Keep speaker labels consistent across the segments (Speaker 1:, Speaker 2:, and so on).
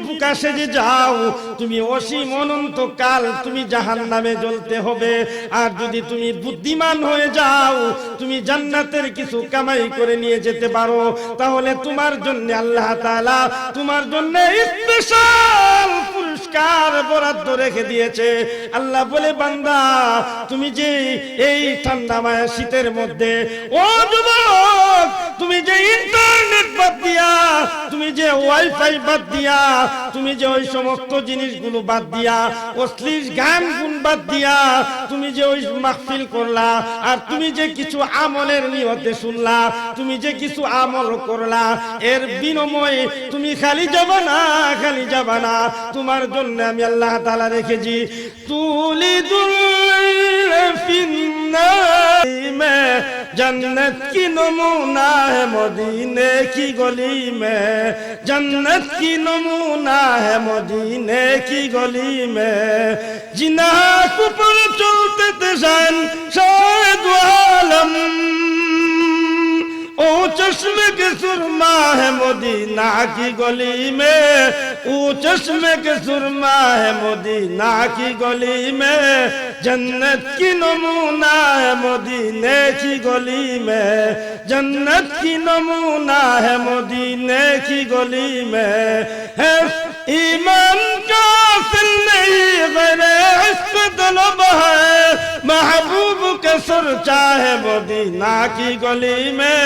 Speaker 1: বুকা সেজে যাও, তুমি অসীম অনন্তকাল তুমি জাহান্নামে জ্বলতে হবে। আর যদি তুমি বুদ্ধিমান হয়ে যাও, তুমি জান্নাতের কিছু কামাই করে নিয়ে যেতে পারো, তাহলে তোমার জন্য আল্লাহ তাআলা তোমার জন্য স্পেশাল পুরস্কার বরাদ্দ রেখে দিয়েছে। আল্লাহ বলে, বান্দা তুমি যে এই ঠান্ডাময় শীতের মধ্যে, ও যুবক তুমি যে ইন্টারনেট বাদ দিয়া, তুমি যে ওয়াইফাই বাদ দিয়া, তুমি যে ওই সমস্ত জিনিসগুলো বাদ দিয়া, অশ্লীল গান গুণ বাদ দিয়া তুমি যে ওই মাহফিল করলা, আর তুমি যে কিছু আমলের নিয়তে শুনলা, তুমি যে কিছু আমল করলা, এর বিনিময়ে তুমি খালি যাবা না, খালি যাবা না, তোমার জন্য আমি আল্লাহ তাআলা রেখেছি তুলিদুল ফিন্নার में जन्नत की नमूना है मदीने की गली में, जन्नत की नमूना है मदीने की गली में, जिन्हां पर चलते थे शायद आलम, ओ चश्मे के सुरमा है मदीना की गली में, ओ चश्मे के सुरमा है मदीना की गली में, जन्नत की नमूना है मदीने की गली में, जन्नत की नमूना है मदीने की गली में, है ईमान का फिल नहीं गैरे इश्क तलब है, महबूब के सुर चाहे मदीना की गली में,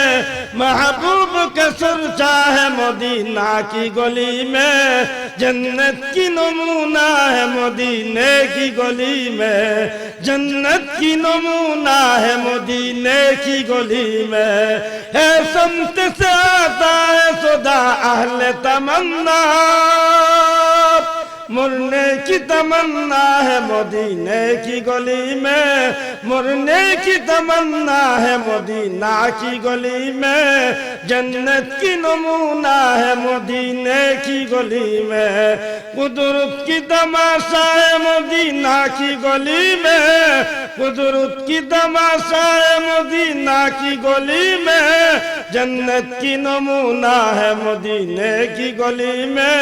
Speaker 1: महबूब के सुर चाहे मदीना की गली में, जन्नत की नमूना है मदीने की गली में, जन्नत की नमूना है मदीने की गली में, है समत से आता है सदा अहले तमन्ना, मरने की तमन्ना है मदीने की गली में, मरने की तमन्ना है मदीना की गली में, जन्नत की नमूना है मदीने की गली में, कुदरत की तमाशा है मदीना की गली में, कुदरत की तमाशा है मदीना की गली में, जन्नत की नमूना है मदीने की गली में,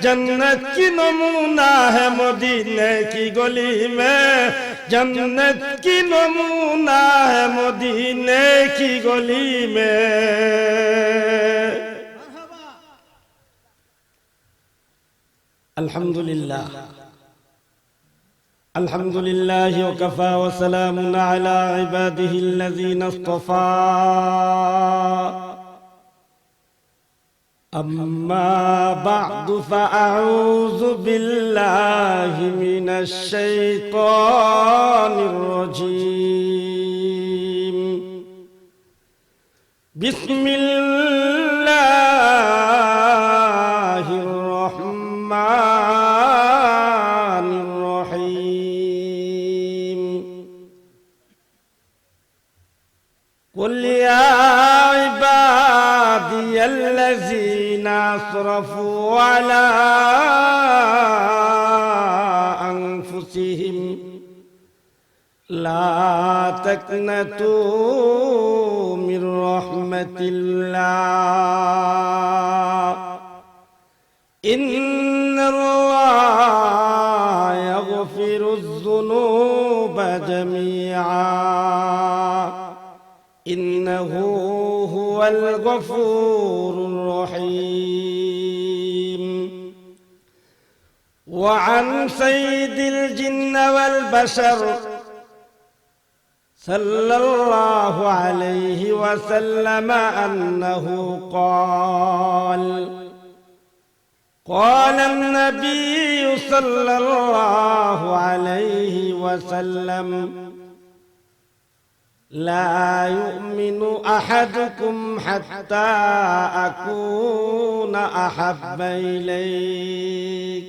Speaker 1: जन्नत की नमूना है मदीने की गली में, जन्नत की नमूना है मदीने की गली में। अल्हम्दुलिल्लाह अल्हम्दुलिल्लाह वकफा वसलामुन अला इबादिहिल्लज़ीना इस्तफ़ा। अम्मा बअदु फ़अऊज़ु बिल्लाहि मिनश शैतानिर रजीम। बिस्मिल्लाहिर रहमानिर रहीम। कुल या इबादियल्लज़ीना असरफ़ू अला अनफुसिहिम ला तक़नतू मिन रहमतिल्लाह इन्नल्लाहा यग़फ़िरुज़्ज़ुनूब जमीआ इन्नहु हुवल गफ़ूरुर रहीम। वअन सय्यिदिल जिन्न वल बशर सल्लल्लाहु अलैहि वसल्लम अन्नहु قال النبي صلى الله عليه وسلم لا يؤمن أحدكم حتى أكون أحب إليه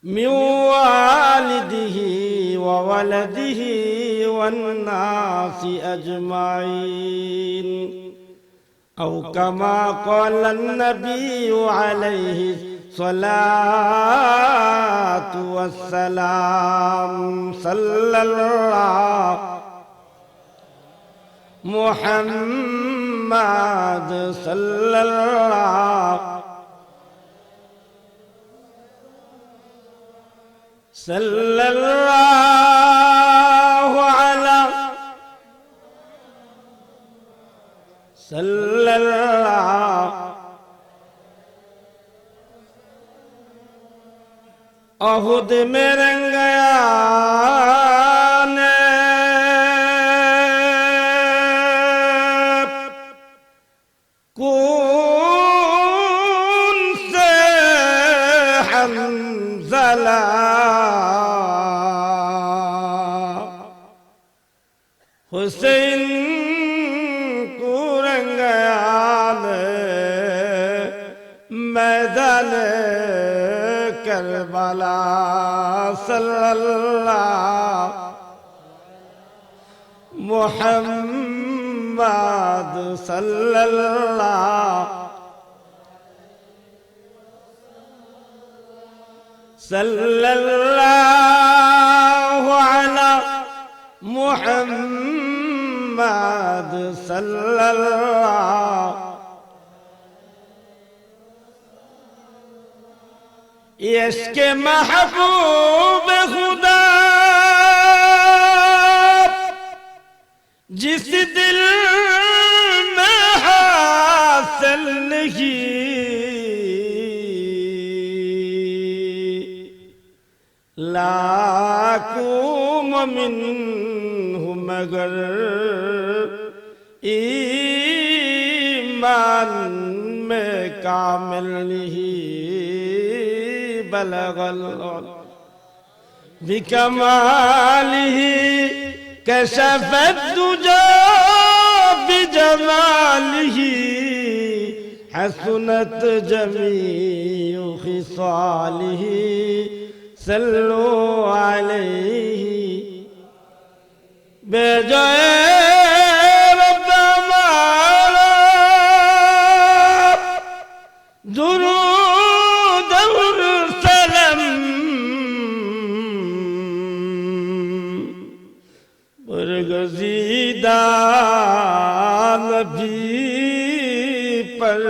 Speaker 1: من والده وولده والناس أجمعين أو كما قال النبي عليه الصلاة والسلام صلى الله محمد صلى الله সাল্লাল্লাহু আলা সাল্লাল্লাহু अहुद में रंग गया ने कौन से हंज़ला हुसैन को रंग गया ने मैदान करबला सल्लल्लाहु मुहम्मद सल्लल्लाहु सल्लल्लाहु अला मुहम्मद सल्लल्लाहु इश्क़ महबूब खुदा जिस दिल में हासिल नहीं लाखों मोमिन हूँ मगर ईमान में कामिल नहीं बलगल बिकमालिही कशफत दुजा बिजमालिही हसनत जमीउ खिसालिही सल्लु अलैहि बेजाए रब हमारा दुरूद बरगज़ीदा नबी पर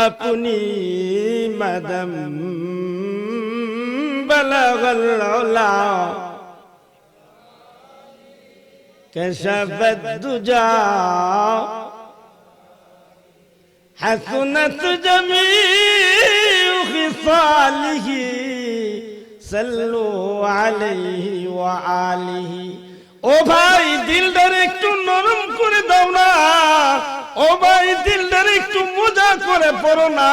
Speaker 1: अपनी मदम बलगल औला कशफत दुजा हसनत जमीउ खिसालिही सल्लु अलैहि व आलिहि ओ भाई दिलটার একটু নরম করে দাও না ও ভাই দিলটার একটু মজা করে পড়ো না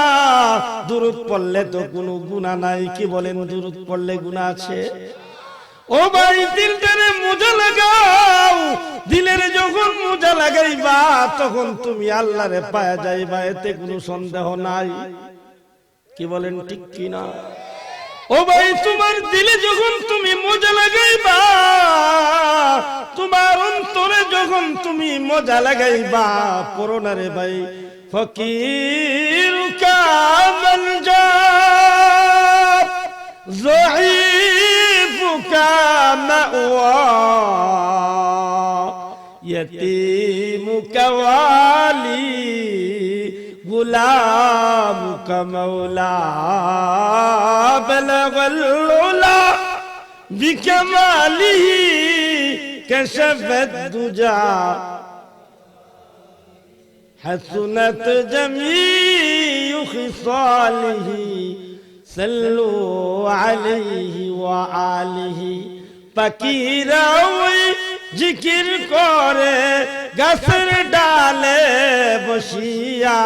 Speaker 1: দুরূদ পড়লে তো কোনো গুনাহ নাই কি বলেন দুরূদ পড়লে গুনাহ আছে ও ভাই দিলটারে মজা লাগাও দিলের যখন মজা লাগাইবা তখন তুমি আল্লাহরে পায়া যাইবা এতে কোনো সন্দেহ নাই কি বলেন ঠিক কি না ও ভাই তোমার দিলে যখন তুমি মজা লাগাইবা তোমার অন্তরে যখন তুমি মজা লাগাইবা পড়না রে ভাই ফকির কামল যা ضعيف كمأوى يتيم كوالي غلام كمولا بلغ العلا بكماله كشف الدجى حسنت جميع خصاله صلوا عليه وآله فقيرا ওই জিকির করে গাছের ডালে বসিয়া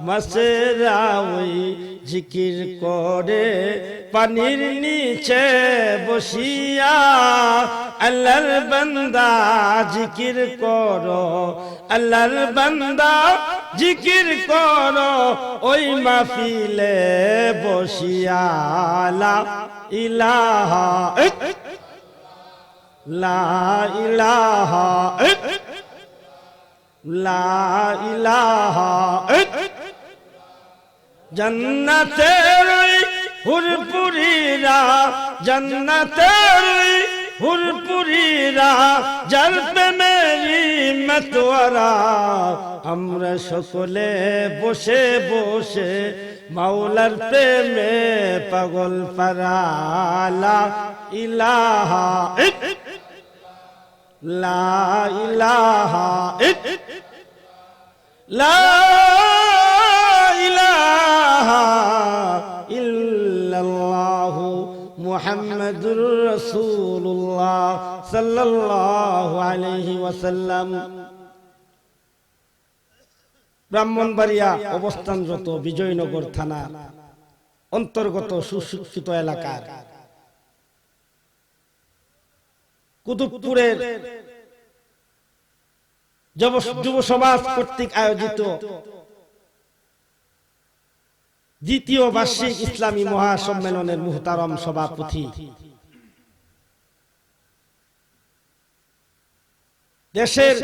Speaker 1: মাছেরা ওই জিকির করে পানির নিচে বসিয়া আল্লাহর বান্দা জিকির করো আল্লাহর বান্দা জিকির করো ওই মাহফিলে বসিয়া লা ইলাহা লা ইলাহা লা ইলাহা জান্নাতের হুরপুরীরা জান্নাতের হুরপুরীরা যার প্রেমেরি মাতোয়ারা আমরা সকলে বসে বসে মাওলার প্রেমে পাগল পারা লা ইলাহা লা ইলাহা লা ইলাহা ইল্লাল্লাহু মুহাম্মাদুর রাসূলুল্লাহ সাল্লাল্লাহু আলাইহি ওয়াসাল্লাম। ব্রাহ্মণবাড়িয়া অবস্থানরত বিজয়নগর থানা অন্তর্গত সুশিক্ষিত এলাকার কুতুবপুরের যুব সমাজ কর্তৃক আয়োজিত দ্বিতীয় বার্ষিক ইসলামী মহাসম্মেলনের মুহতারম সভাপতি দেশের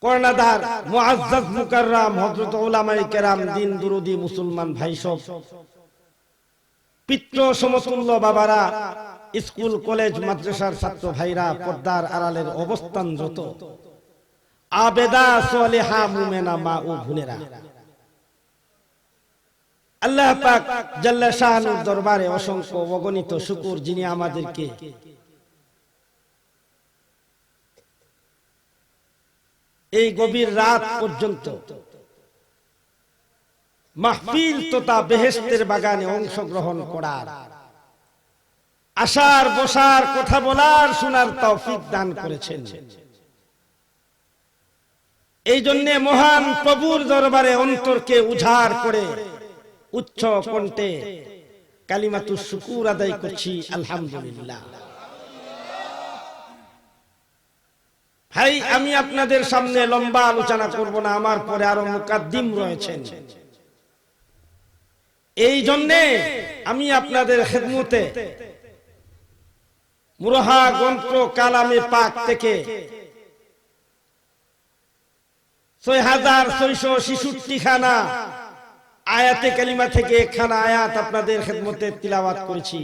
Speaker 1: কর্ণধার মুআজ্জাজ মুকাররম হযরত উলামায়ে কেরাম দিন দুরুদি মুসলমান ভাই সব পিতৃ সমতুল্য বাবারা, স্কুল কলেজ মাদ্রাসার ছাত্র ভাইরা, পর্দার আড়ালের অবস্থানরত আবেদা সালেহা মুমিনা মা ও বোনেরা, আল্লাহ পাক জাল্লা শাআনুর দরবারে অসংখ্য অগণিত শুকর যিনি আমাদেরকে এই গভীর রাত পর্যন্ত মাহফিল তথা বেহেশতের বাগানে অংশগ্রহণ করার, আসার বসার, কথা বলার, শোনার তৌফিক দান করেছেন। এই জন্য মহান প্রভুর দরবারে অন্তরকে উজাড় করে উচ্চ কণ্ঠে কালিমাতুশ শুকুর আদায় করছি আলহামদুলিল্লাহ। ভাই, আমি আপনাদের সামনে লম্বা আলোচনা করব না, আমার পরে আরো মুকাদ্দিম রয়েছেন। এই জন্য আমি আপনাদের খেদমতে মুরহা গ্রন্থ কালামে পাক থেকে ৬৬৬৬ খানা আয়াতে কালিমা থেকে একখানা আয়াত আপনাদের খেদমতে তিলাওয়াত করেছি।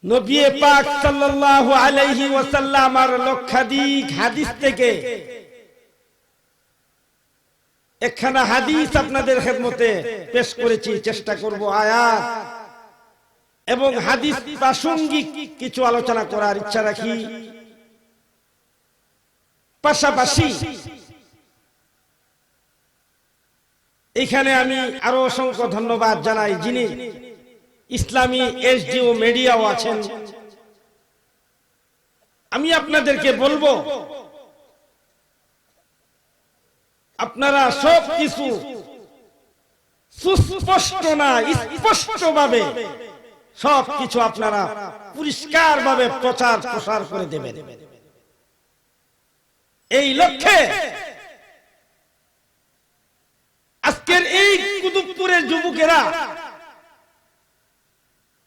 Speaker 1: নবী পাক সাল্লাল্লাহু আলাইহি ওয়াসাল্লাম আর লক্ষাধিক হাদিস থেকে একখানা হাদিস আপনাদের খেদমতে পেশ করেছি। চেষ্টা করব আয়াত এবং হাদিস প্রাসঙ্গিক কিছু আলোচনা করার ইচ্ছা রাখি। পাশাপাশি এখানে আমি আরো অসংখ্য ধন্যবাদ জানাই যিনি ইসলামী এসডিও মিডিয়াও আছেন। আমি আপনাদেরকে বলবো, আপনারা সব কিছু সুস্পষ্ট না স্পষ্টভাবে সব কিছু আপনারা পরিষ্কার ভাবে প্রচার প্রসার করে দেবেন। এই লক্ষ্যে আজকের এই কুতুবপুরের যুবকেরা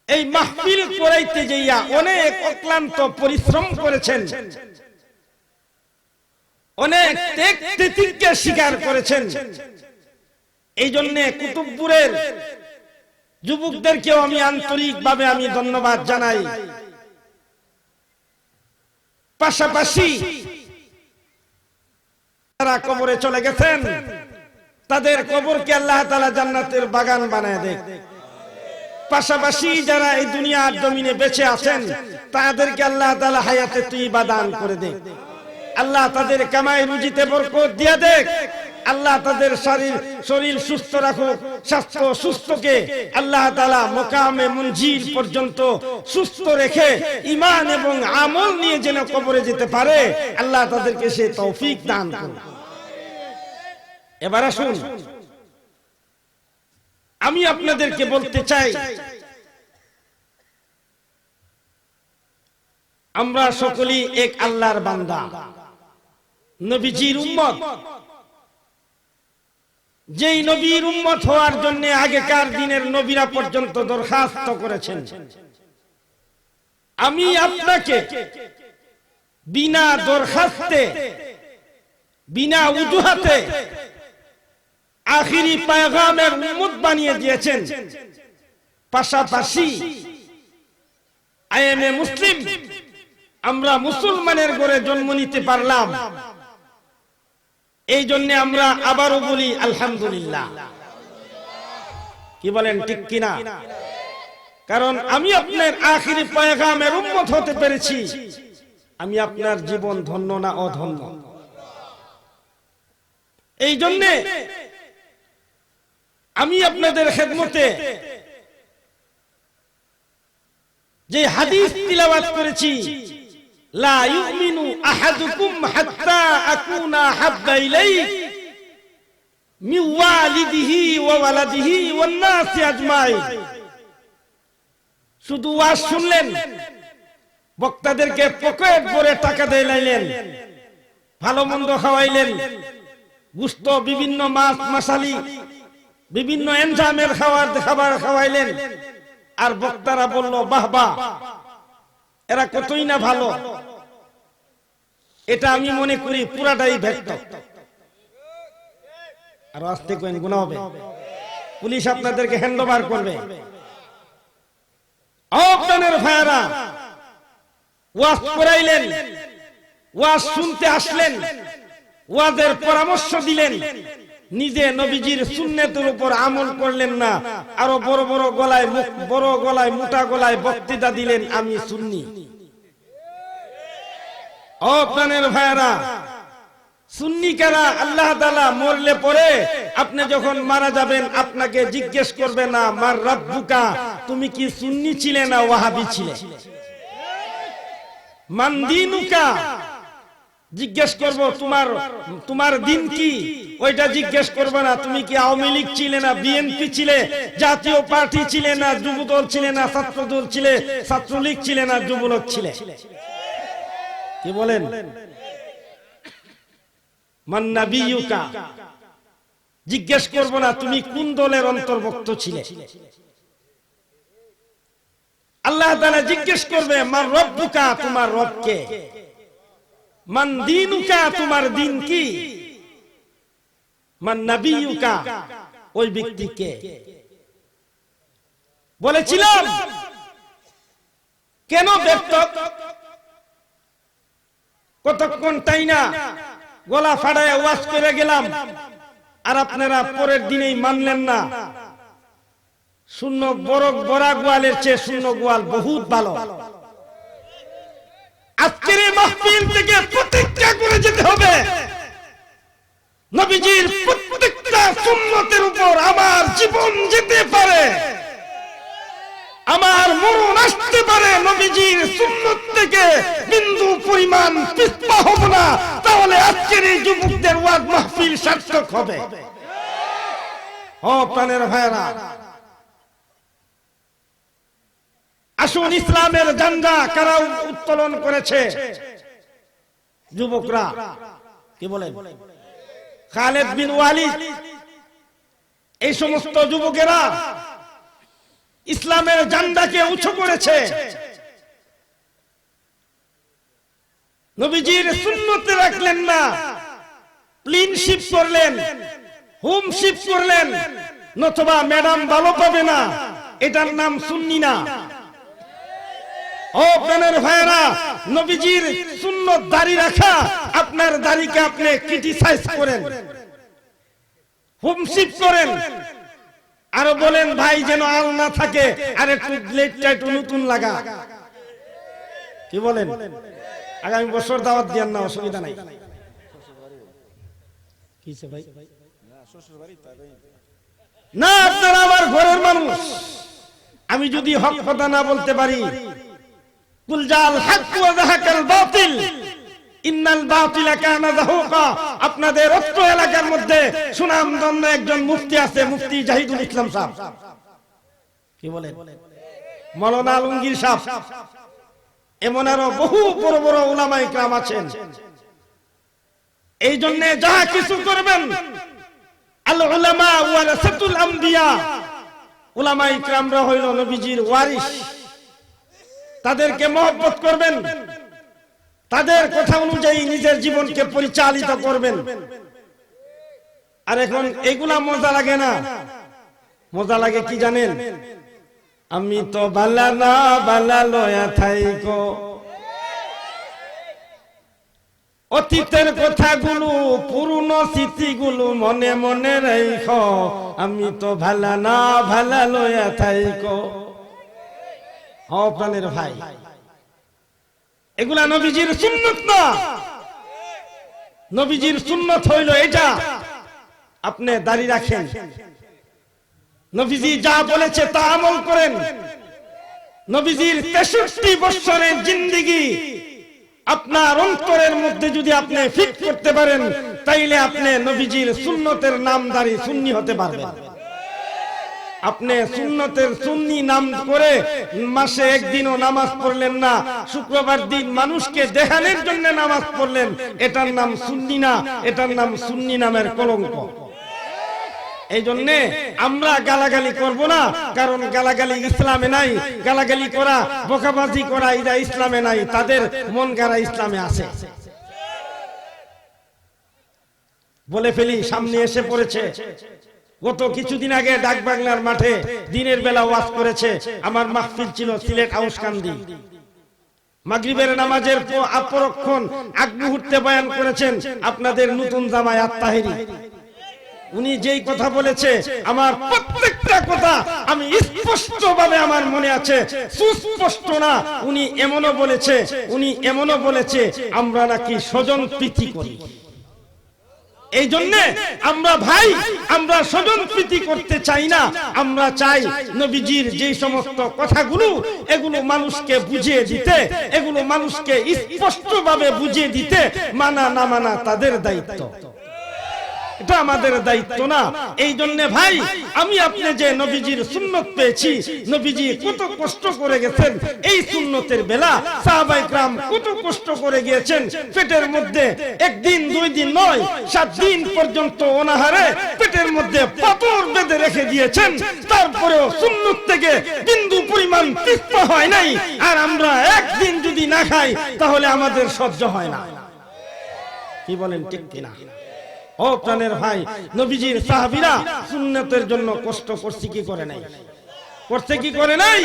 Speaker 1: এই মাহফিল করাইতে যাইয়া অনেক অক্লান্ত পরিশ্রম করেছেন, অনেক ত্যাগ তিতিক্ষা স্বীকার করেছেন। এই জন্য কুতুবপুরের যুবকদেরকেও আমি আন্তরিকভাবে আমি ধন্যবাদ জানাই। পাশাপাশি যারা কবরে চলে গেছেন তাদের কবরকে আল্লাহ তাআলা জান্নাতের বাগান বানায় দেয়। পাশাপাশি যারা এই দুনিয়ার জমিনে বেঁচে আছেন তাদেরকে আল্লাহ তাআলা হায়াতে তৈয়বা দান করে দেয়। আল্লাহ তাদের কামাই রুজিতে বরকত দিয়ে দেয়। আল্লাহ তাদের শরীর সুস্থ রাখুক, স্বাস্থ্য সুস্থকে আল্লাহ তাআলা মুকামে মুনজিল পর্যন্ত সুস্থ রেখে ঈমান এবং আমল নিয়ে যেন কবরে যেতে পারে, আল্লাহ তাদেরকে সে তৌফিক দান করুন। এবার আসুন, আমি আপনাদেরকে বলতে চাই, আমরা সকলেই এক আল্লাহর বান্দা, নবীজির উম্মত। যেই নবীর উম্মত হওয়ার জন্য আগেকার দিনের নবীরা পর্যন্ত দরখাস্ত করেছেন, আমি আপনাকে বিনা দরখাস্তে বিনা উজুহাতে আখিরি পয়গামের উম্মত বানিয়ে দিয়েছেন। পাশাপাশি আই এম এ মুসলিম, আমরা মুসলমানের ঘরে জন্ম নিতে পারলাম। এই জন্য আমরা আবারও বলি আলহামদুলিল্লাহ। কি বলেন, ঠিক কিনা? কারণ আমি আপনার আখিরি পয়গামের উম্মত হতে পেরেছি। আমি আপনার জীবন ধন্য না অধন্য? এই জন্য আমি আপনাদের খেদমতে যে হাদিস তিলাওয়াত করেছি, লা ইউমিনু আহাদুকুম হাত্তা আকুনা হাব্বা ইলাইহি মিন ওয়ালিদিহি ওয়া ওয়ালাদিহি ওয়ান নাসি আজমাইন। শুধু ওয়াজ শুনলেন, বক্তাদেরকে পকেট ভরে টাকা দিলেন, ভালো মন্দ খাওয়াইলেন, গুস্ত, বিভিন্ন মাছ মাসালি, বিভিন্ন এনজামের খাবার খাওয়াইলেন, আর বক্তারা বলল বাহ বাহ, এরা কতই না ভালো। এটা আমি মনে করি পুরাটাই ব্যর্থ। আর আস্তে কইন, গুনাহ হবে, পুলিশ আপনাদেরকে হ্যান্ডওভার করবে। আপনাদের ভাইরা ওয়াজ করাইলেন, ওয়াজ শুনতে আসলেন, ওয়াজের পরামর্শ দিলেন, নিজে নবীজির সুন্নতের উপর আমল করলেন না, আরো বড় বড় গলায় মোটা গলায় বক্তৃতা দিলেন আমি সুন্নি। আপনাদের ভাইরা, সুন্নি কারা? আল্লাহ তাআলা মরলে পরে আপনি যখন মারা যাবেন আপনাকে জিজ্ঞেস করবে না মার রাব্বুকা, তুমি কি সুন্নি ছিলে না ওয়াহাবি ছিলে? মান দীনুকা জিজ্ঞেস করব, তোমার দিন কি, ওইটা জিজ্ঞেস করবে না। তুমি কি আওয়ামী লীগ ছিলে না বিএনপি ছিলে, জাতীয় পার্টি ছিলে না যুবদল ছিলে না ছাত্রদল ছিলে, ছাত্রলীগ ছিলে না যুবলীগ ছিলে? কি বলেন? মান নাবিয়ুকা জিজ্ঞেস করব না তুমি কোন দলের অন্তর্ভুক্ত ছিলে। আল্লাহ তাআলা জিজ্ঞেস করবে মান রব্বুকা, তোমার রব কে? মান দীনুকা, তোমার দিন কি? মান নাবিয়ুকা, ওই ব্যক্তি কে? বলেছিলাম কেন ব্যর্থ? কতক্ষণ তাই না গলা ফাড়ায় ওয়াজ করে গেলাম, আর আপনারা পরের দিনেই মানলেন না। শূন্য বড় গোয়ালের চেয়ে শূন্য গোয়াল বহুত ভালো। আজকের এই মাহফিল থেকে প্রতিজ্ঞা করে যেতে হবে, নবীজির প্রত্যেকটা সুন্নতের উপর আমার জীবন যেতে পারে, আমার মরণ আসতে পারে, নবীজির সুন্নত থেকে বিন্দু পরিমাণ পিছপা হব না, তাহলে আজকের এই যুবকদের ওয়াজ মাহফিল সার্থক হবে। ও প্রাণের ভাইরা, আসুন, ইসলামের ঝান্ডা কারা উত্তোলন করেছে? যুবকরা। কি বলেন? খালিদ বিন ওয়ালিদ, এই সমস্ত যুবকেরা ইসলামের ঝান্ডাকে উঁচু করেছে, নবীজির সুন্নতে রাখলেন না, প্লিনশিপ করলেন, হোমশিপ করলেন, নতুবা ম্যাডাম ভালো পাবে না, এটার নাম সুন্নি না। ও প্রাণের ভাইরা, নবীজির সুন্নত দাড়ি রাখা, আপনার দাড়িকে আপনি ক্রিটিসাইজ করেন, হোমশিপ করেন, আরো বলেন ভাই যেন আল না থাকে, আর একটু লেটটা একটু নতুন লাগা। কি বলেন? আগামী বছর দাওয়াত দিয়েন না, অসুবিধা নাই। কিসে ভাই? না, আপনারা আমার ঘরের মানুষ, আমি যদি হক কথা না বলতে পারি, কুল জাল হক ওয়া যাহাকাল বাতিল ইন্নাল বাতিলা কানা যাহুকা। আপনাদের অত্র এলাকার মধ্যে সুনামধন্য একজন মুফতি আছে, মুফতি জাহিদুল ইসলাম সাহেব। কি বলেন? মাওলানা আলমগীর সাহেব, এমন আরো বহু বড় বড় উলামায়ে কেরাম আছেন। এই জন্য যা কিছু করবেন, আল উলামা ওয়ারাসাতুল আমবিয়া, উলামায়ে কেরামরা হইল নবীজির ওয়ারিস, তাদেরকে মহব্বত করবেন, তাদের কথা অনুযায়ী নিজের জীবনকে পরিচালিত করবেন। আর এখন এগুলা মজা লাগে না, মজা লাগে কি জানেন? আমি তো বালা না বালা লয়া থাইকো অতীতের কথাগুলো পুরনো স্মৃতিগুলো মনে মনে রাখো আমি তো ভালা না ভালা লয়া থাইকো। ও প্রাণের ভাই, এগুলা নবীজির সুন্নত না। নবীজির সুন্নত হইল এটা, আপনি দাড়ি রাখেন, নবীজি যা বলেছে তা আমল করেন। নবীজির 63 বছরের জিন্দেগি আপনার অন্তরের মধ্যে যদি আপনি ফিট করতে পারেন, তাইলে আপনি নবীজির সুন্নতের নামদারি সুন্নি হতে পারবেন। আপনি সুন্নতের সুন্নি নাম করে মাসে একদিনও নামাজ পড়লেন না, শুক্রবার দিন মানুষকে দেখানোর জন্য নামাজ পড়লেন, এটার নাম সুন্নি না, এটার নাম সুন্নি নামের কলঙ্ক। এই জন্যে আমরা গালাগালি করব না, কারণ গালাগালি ইসলামে নাই। গালাগালি করা, বকাবাজি করা এটা ইসলামে নাই, তাদের মন গাড়া ইসলামে আছে। বলে ফেলি, সামনে এসে পড়েছে। গত কিছুদিন আগে ডাকবাংলার মাঠে দিনের বেলা ওয়াজ করেছে। আমার মাহফিল ছিল সিলেট আউসকান্দি। মাগরিবের নামাজের পরক্ষণ আগ মুহূর্তে বয়ান করেছেন আপনাদের নতুন জামাই আত্তাহেরি। উনি যেই কথা বলেছে, আমার প্রত্যেকটা কথা আমি স্পষ্টভাবে আমার মনে আছে, সুস্পষ্ট না। উনি এমনও বলেছে আমরা নাকি স্বজন প্রীতি করি। এই জন্য আমরা ভাই, আমরা স্বজন প্রীতি করতে চাই না। আমরা চাই নবীজির যে সমস্ত কথাগুলো, এগুলো মানুষকে বুঝিয়ে দিতে, এগুলো মানুষকে স্পষ্টভাবে বুঝিয়ে দিতে। মানা না মানা তাদের দায়িত্ব, এটা আমাদের দায়িত্ব না। এই জন্য ভাই, আমি আপনি যে নবীজির সুন্নত পেয়েছি, নবীজি কত কষ্ট করে গেছেন এই সুন্নতের বেলা, সাহাবায়ে کرام কত কষ্ট করে গিয়েছেন। পেটের মধ্যে একদিন দুই দিন নয়, 7 দিন পর্যন্ত অনাহারে পেটের মধ্যে পাথর বেঁধে রেখে দিয়েছেন। তারপরেও সুন্নত থেকে বিন্দু পরিমাণ তৃপ্তি হয় নাই। আর আমরা একদিন যদি না খাই তাহলে আমাদের সহ্য হয় না। কি বলেন, ঠিক কিনা? ও প্রাণের ভাই, নবীজির সাহাবীরা সুন্নতের জন্য কষ্ট করছে কি করে নাই? করছে কি করে নাই?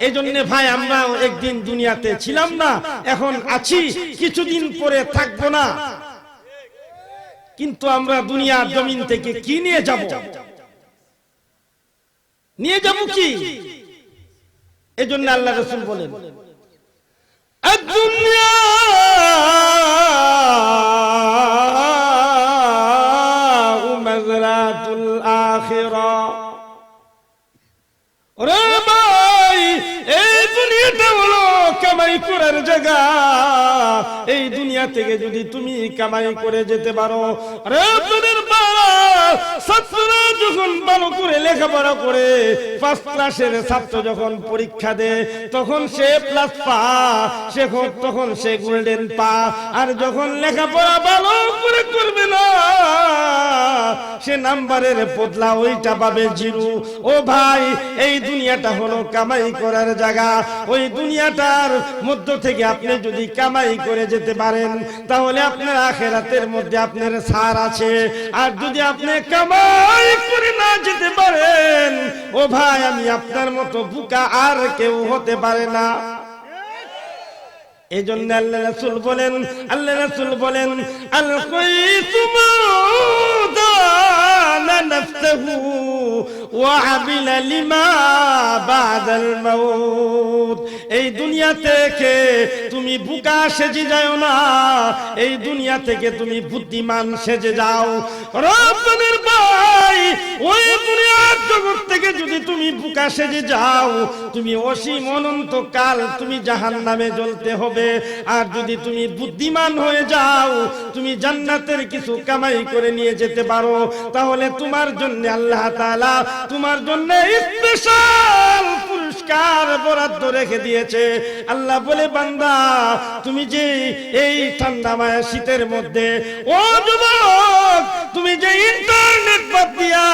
Speaker 1: এই জন্য ভাই, আমরা একদিন দুনিয়াতে ছিলাম না, এখন আছি, কিছুদিন পরে থাকবো না। কিন্তু আমরা দুনিয়ার জমিন থেকে কি নিয়ে যাব? নিয়ে যাব কি? এই জন্য আল্লাহ রাসূল বলেন, আদ-দুনিয়া মাযরাতুল আখিরা। ওরে ভাই, এই দুনিয়াটা হলো কামাই করার জায়গা। এই দুনিয়া থেকে যদি তুমি কামাই করে যেতে পারো, আরে তোদের বাবা ছাত্ররা যখন ভালো করে লেখাপড়া করে, 5 ক্লাসের ছাত্র যখন পরীক্ষা দেয়, তখন সে প্লাস পা, তখন সে গোল্ডেন পা। আর যখন লেখাপড়া ভালো করে করবে না, সে নাম্বারের বদলা ওইটা পাবে 0। ও ভাই, এই দুনিয়াটা হলো কামাই করার জায়গা। ওই দুনিয়াটার মধ্য থেকে আপনি যদি কামাই করে যেতে পারেন, তাহলে আপনার আখিরাতের মধ্যে আপনার ছাড় আছে। আর যদি আপনি কামাই করে না যেতে পারেন, ও ভাই, আমি আপনার মতো বোকা আর কেউ হতে পারে না। এই জন্য আল্লাহ রাসূল বলেন, আল কয়তুমু দানা নাফসহু ওয়া আবিলা লিমা বাদাল মাউত। এই দুনিয়া থেকে তুমি বোকা সেজে যাও না, এই দুনিয়া থেকে তুমি বুদ্ধিমান সেজে যাও। রব্বানের ভাই, ওই দুনিয়ার জগৎ থেকে যদি তুমি বোকা সেজে যাও, তুমি অসীম অনন্ত কাল তুমি জাহান্নামে জ্বলতে হবে। আর যদি তুমি বুদ্ধিমান হয়ে যাও, তুমি জান্নাতের কিছু কামাই করে নিয়ে যেতে পারো, তাহলে তোমার জন্য আল্লাহ তাআলা তোমার জন্য স্পেশাল পুরস্কার বরাদ্দ রেখে দিয়েছে। আল্লাহ বলে, বান্দা, তুমি যে এই ঠান্ডা মায়া শীতের মধ্যে, ও যুবক যুবক, তুমি যে ইন্টারনেট বাদ দিয়া,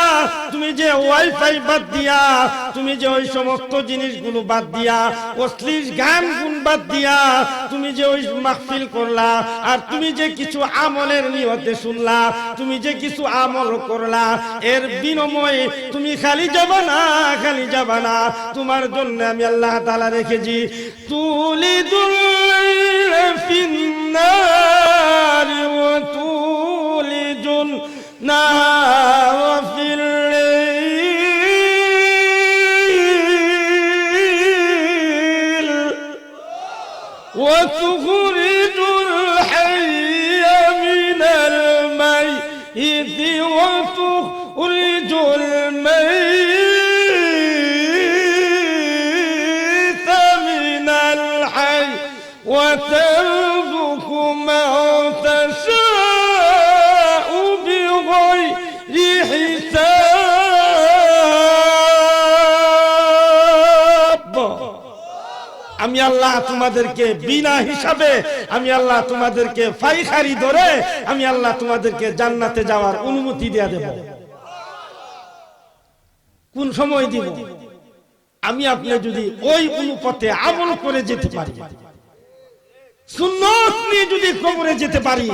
Speaker 1: তুমি যে ওয়াইফাই বাদ দিয়া, তুমি যে ওই সমস্ত জিনিসগুলো বাদ দিয়া, অশ্লীল গান গুণ বাদ দিয়া, তুমি যে ওই মাহফিল করলা, আর তুমি যে কিছু আমলের নিয়তে শুনলা, তুমি যে কিছু আমল করলা, এর বিনিময়ে তুমি খালি যাবা না, খালি যাবা না, তোমার জন্য আমি আল্লাহ তাআলা রেখেছি তুলিদুল ফিন্নার ওয়া তুলিজুন নার ফিল লাইল ওয়া তুখরিজুল হাইয়া মিনাল মাইয়িতি ওয়া তুখরিজুল মাইয়িতা মিনাল হায়্ ওয়া তারযুকু মান তাশাউ বিগায়রি হিসাব। আমি আল্লাহ তোমাদেরকে বিনা হিসাবে, আমি আল্লাহ তোমাদেরকে ফাইখারি ধরে, আমি আল্লাহ তোমাদেরকে জান্নাতে যাওয়ার অনুমতি দিয়ে দেব। কোন সময় দিব? আমি আপনি যদি ওই অনুপাতে আমল করে যেতে পারি, সুন্নাত নিয়ে যদি কবরে যেতে পারি,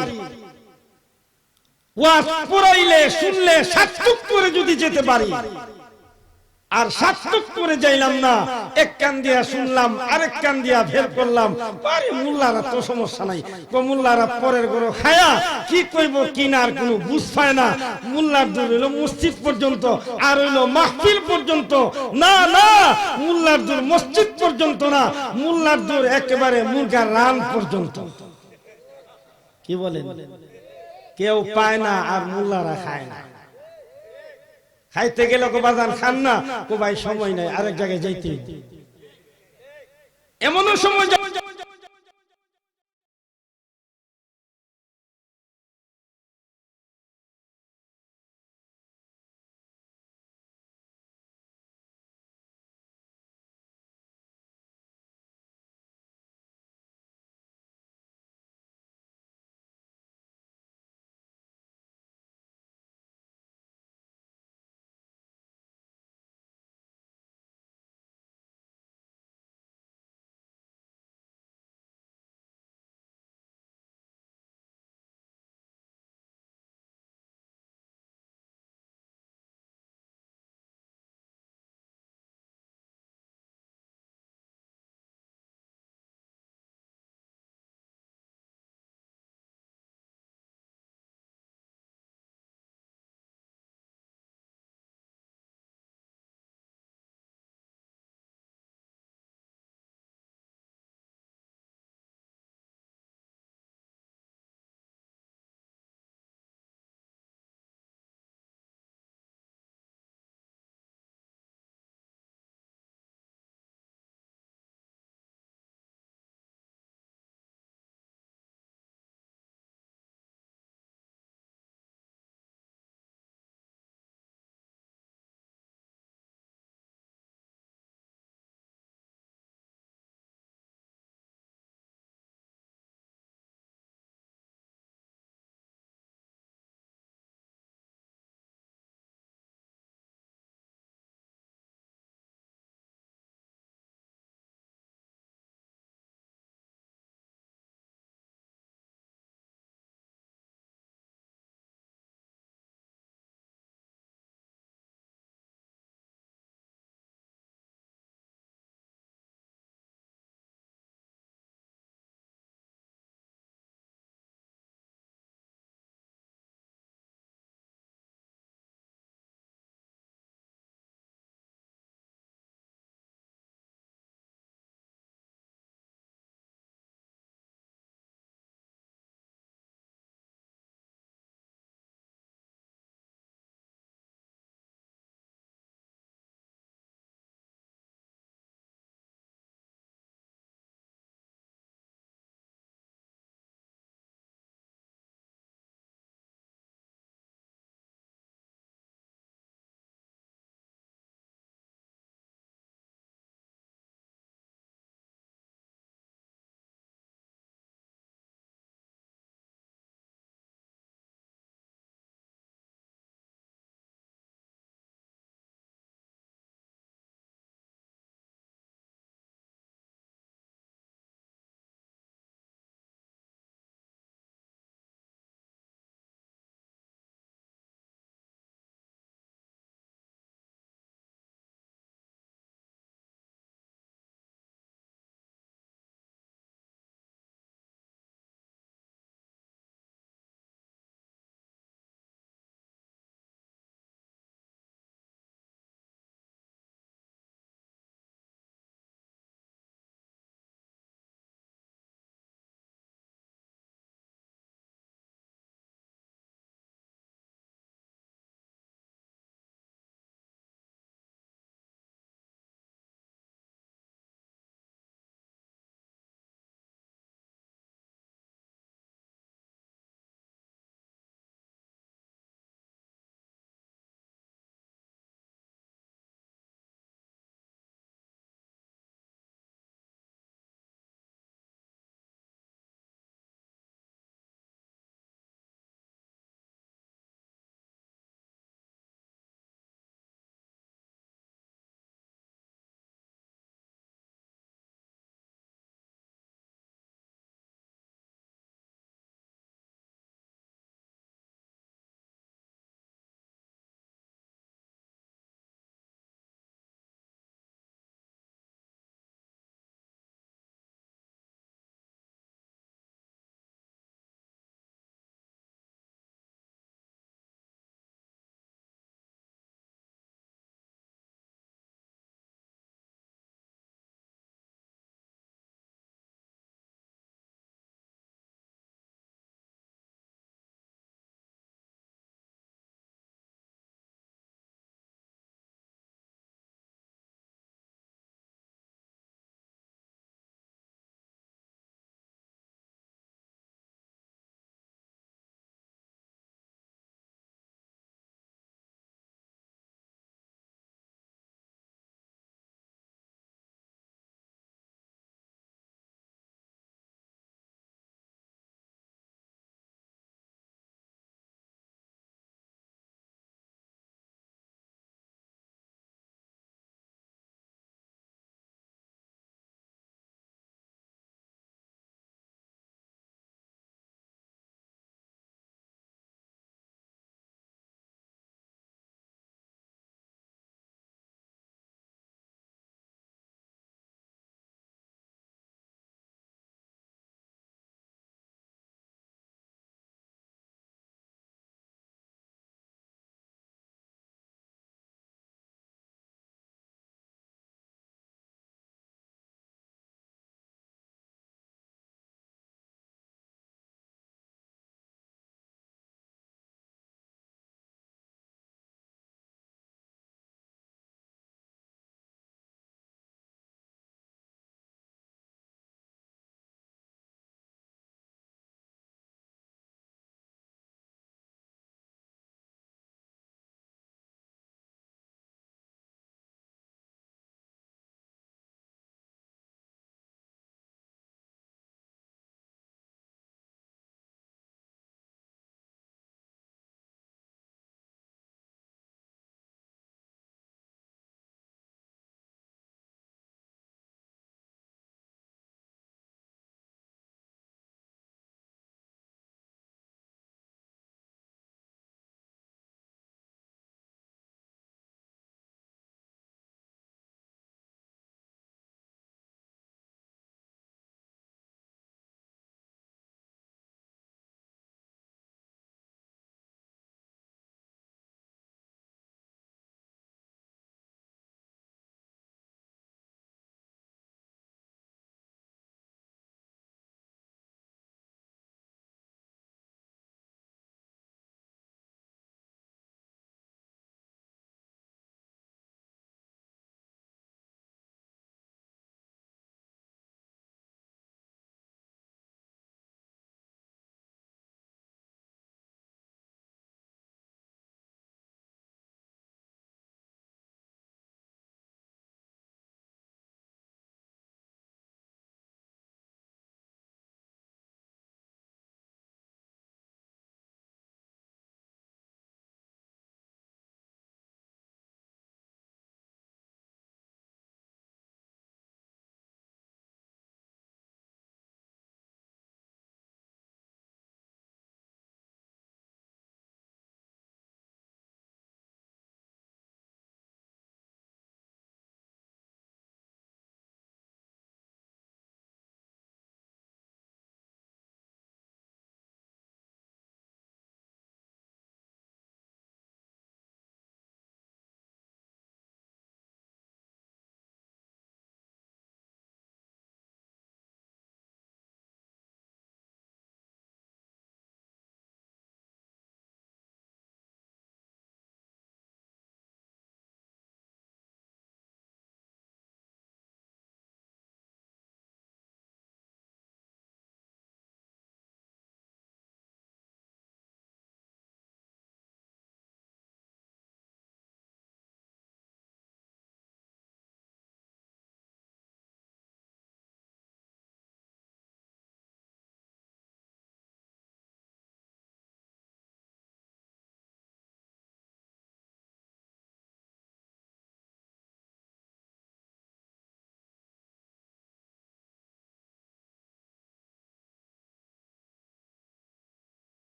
Speaker 1: ওয়াজ পড়াইলে শুনলে সার্থক করে যদি যেতে পারি, আর সার্থক করে যাইলাম না, এক কান দিয়া শুনলাম আরেক কান দিয়া ভের করলাম, আরে মোল্লারা তো সমস্যা নাই, মোল্লারা পরের গরো খায়া কি কইব কি না আর কোনো বুঝ পায় না, মোল্লার দূর হইলো মসজিদ পর্যন্ত, আর হইলো মাহফিল পর্যন্ত, না না, মোল্লার দূর মসজিদ পর্যন্ত না, মোল্লার দূর একেবারে মুরগার রান পর্যন্ত। কি বলেন? কেউ পায় না আর মোল্লারা খায় না। খাইতে গেলে কো বাজান খান না, কো ভাই সময় নাই, আরেক জায়গায় যাইতে, এমনও সময়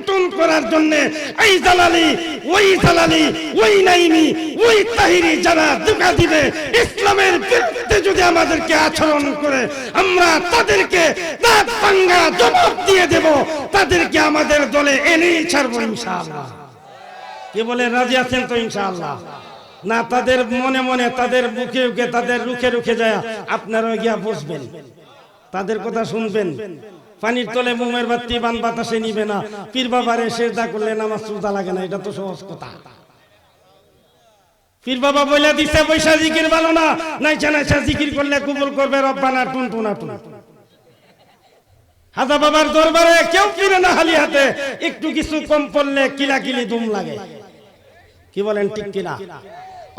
Speaker 1: টুনটুন করার জন্য এই জালালি ওই নাইমি ওই তাহিরি যারা ধোঁকা দিবে ইসলামের বিরুদ্ধে যদি আমাদেরকে আচরণ করে আমরা তাদেরকে দাঁত ভাঙা জবাব দিয়ে দেব, তাদেরকে আমাদের দলে এনেই ছাড়বো ইনশাআল্লাহ। কে বলে রাজি আছেন তো ইনশাআল্লাহ? না তাদের মনে মনে তাদের বুকে বুকে তাদের রুখে রুখে যায় আপনারাও গিয়া বসবেন, তাদের কথা শুনবেন। পানির তলে মোমের বাতি বান বাতাসে নিবে না, পীর বাবারে সেজদা করলে নামাজ রোজা লাগে না, এটা তো সহজ কথা। পীর বাবা বলে দিছে পয়সা জিকির ভালো না, নাইছা নাইছা জিকির করলে কবুল করবে রব্বানা টুনটুনা টুন। হাজা বাবার দরবারে কেউ ফিরে না খালি হাতে, একটু কিছু কম পড়লে কিলাকিলি দুম লাগে। কি বলেন ঠিক কিনা?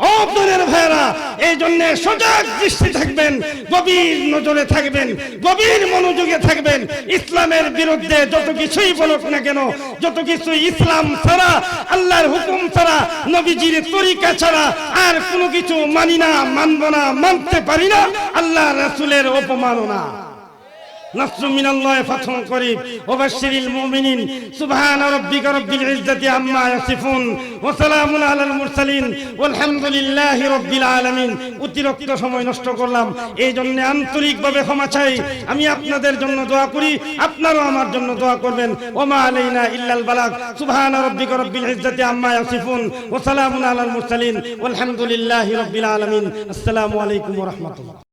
Speaker 1: ও আপনাদের ভাইরা, এই জন্য সজাগ দৃষ্টি থাকবেন, গভীর নজরে থাকবেন, গভীর মনোযোগে থাকবেন। ইসলামের বিরুদ্ধে যত কিছুই বলুক না কেন, যত কিছু ইসলাম ছাড়া, আল্লাহর হুকুম ছাড়া, নবীজির তরিকা ছাড়া আর কোনো কিছু মানি না, মানব না, মানতে পারি না, আল্লাহ রাসূলের অপমাননা। নাসরুম মিনাল্লাহি ফাতহুন করিব ওয়া বাশশিরিল মুমিনিন সুবহানা রাব্বিকা রাব্বিল ইজ্জাতি আম্মা ইয়াসিফুন ওয়া সালামুন আলাল মুরসালিন ওয়ালহামদুলিল্লাহি রাব্বিল আলামিন। অতিরিক্ত সময় নষ্ট করলাম, এই জন্য আন্তরিকভাবে ক্ষমা চাই। আমি আপনাদের জন্য দোয়া করি, আপনারাও আমার জন্য দোয়া করবেন। ওয়া মা আলাইনা ইল্লাল বালাগ। সুবহানা রাব্বিকা রাব্বিল ইজ্জাতি আম্মা ইয়াসিফুন ওয়া সালামুন আলাল মুরসালিন ওয়ালহামদুলিল্লাহি রাব্বিল আলামিন। আসসালামু আলাইকুম ওয়া রাহমাতুল্লাহ।